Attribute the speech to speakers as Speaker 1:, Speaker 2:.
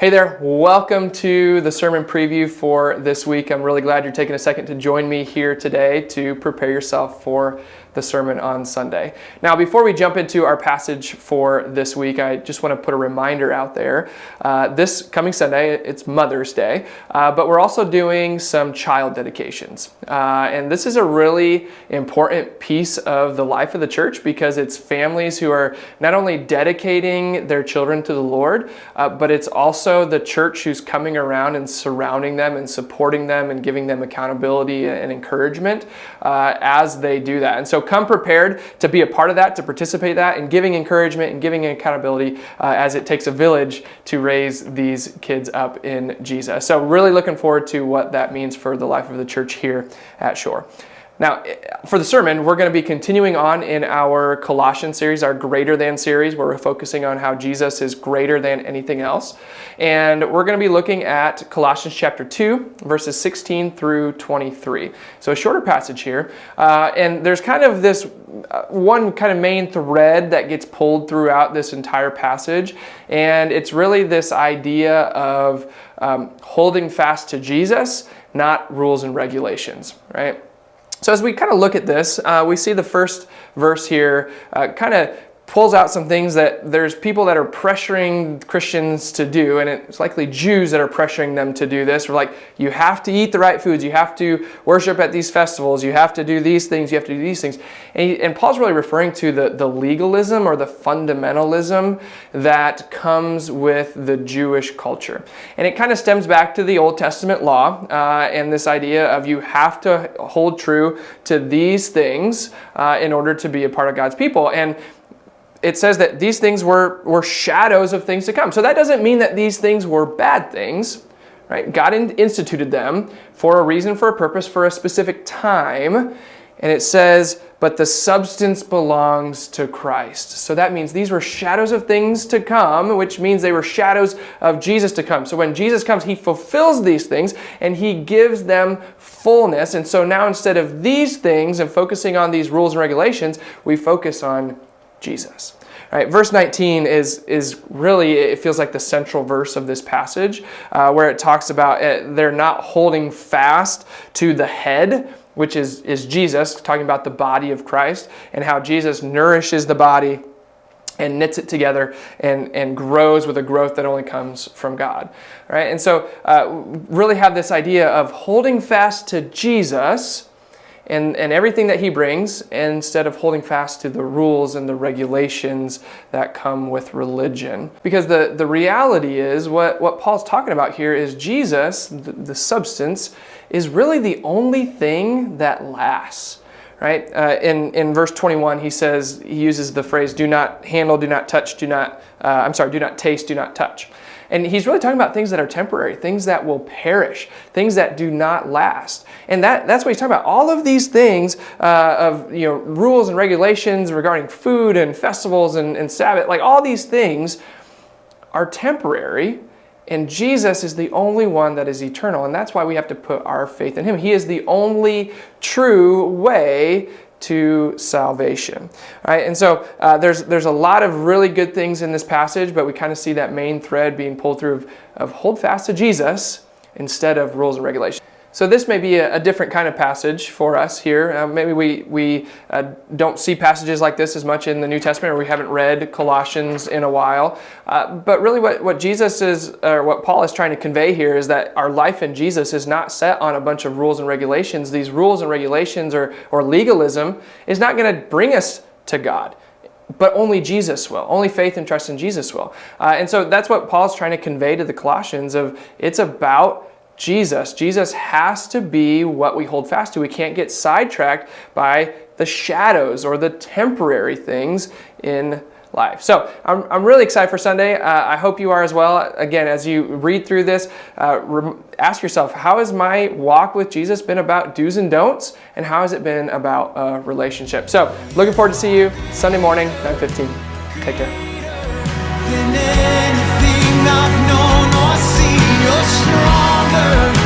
Speaker 1: Hey there, welcome to the sermon preview for this week. I'm really glad you're taking a second to join me here today to prepare yourself for the sermon on Sunday. Now, before we jump into our passage for this week, I just want to put a reminder out there. This coming Sunday, it's Mother's Day, but we're also doing some child dedications. And this is a really important piece of the life of the church because it's families who are not only dedicating their children to the Lord, but it's also the church who's coming around and surrounding them and supporting them and giving them accountability and encouragement as they do that. And so come prepared to be a part of that, to participate in that, and giving encouragement and giving accountability as it takes a village to raise these kids up in Jesus. So really looking forward to what that means for the life of the church here at Shore. Now, for the sermon, we're going to be continuing on in our Colossians series, our Greater Than series, where we're focusing on how Jesus is greater than anything else. And we're going to be looking at Colossians chapter 2, verses 16 through 23. So a shorter passage here. And there's kind of this one kind of main thread that gets pulled throughout this entire passage. And it's really this idea of holding fast to Jesus, not rules and regulations, right? So as we kind of look at this, we see the first verse here kind of pulls out some things that there's people that are pressuring Christians to do, and it's likely Jews that are pressuring them to do this. We're like, you have to eat the right foods, you have to worship at these festivals, you have to do these things, you have to do these things. And Paul's really referring to the legalism or the fundamentalism that comes with the Jewish culture. And it kind of stems back to the Old Testament law and this idea of you have to hold true to these things in order to be a part of God's people. And it says that these things were shadows of things to come. So that doesn't mean that these things were bad things, right? God instituted them for a reason, for a purpose, for a specific time. And it says, but the substance belongs to Christ. So that means these were shadows of things to come, which means they were shadows of Jesus to come. So when Jesus comes, he fulfills these things and he gives them fullness. And so now instead of these things and focusing on these rules and regulations, we focus on Jesus. All right, verse 19 is really, it feels like the central verse of this passage, where it talks about they're not holding fast to the head, which is Jesus, talking about the body of Christ, and how Jesus nourishes the body and knits it together and grows with a growth that only comes from God. All right, and so really have this idea of holding fast to Jesus and everything that he brings, instead of holding fast to the rules and the regulations that come with religion. Because the reality is, what Paul's talking about here is Jesus, the substance, is really the only thing that lasts. Right? In verse 21, he uses the phrase, do not handle, do not touch, do not taste, do not touch. And he's really talking about things that are temporary, things that will perish, things that do not last. And that's what he's talking about. All of these things of rules and regulations regarding food and festivals and Sabbath, like all these things are temporary. And Jesus is the only one that is eternal. And that's why we have to put our faith in him. He is the only true way to salvation. All right, and so there's a lot of really good things in this passage, but we kind of see that main thread being pulled through of hold fast to Jesus instead of rules and regulations. So this may be a different kind of passage for us here. Maybe we don't see passages like this as much in the New Testament, or we haven't read Colossians in a while. But really what Jesus is, or what Paul is trying to convey here is that our life in Jesus is not set on a bunch of rules and regulations. These rules and regulations or legalism is not going to bring us to God. But only Jesus will. Only faith and trust in Jesus will. And so that's what Paul's trying to convey to the Colossians of it's about Jesus. Jesus has to be what we hold fast to. We can't get sidetracked by the shadows or the temporary things in life. So I'm really excited for Sunday. I hope you are as well. Again, as you read through this, ask yourself, how has my walk with Jesus been about do's and don'ts? And how has it been about a relationship? So looking forward to see you Sunday morning, 9:15. Take care. Than anything I've known or seen, you're stronger.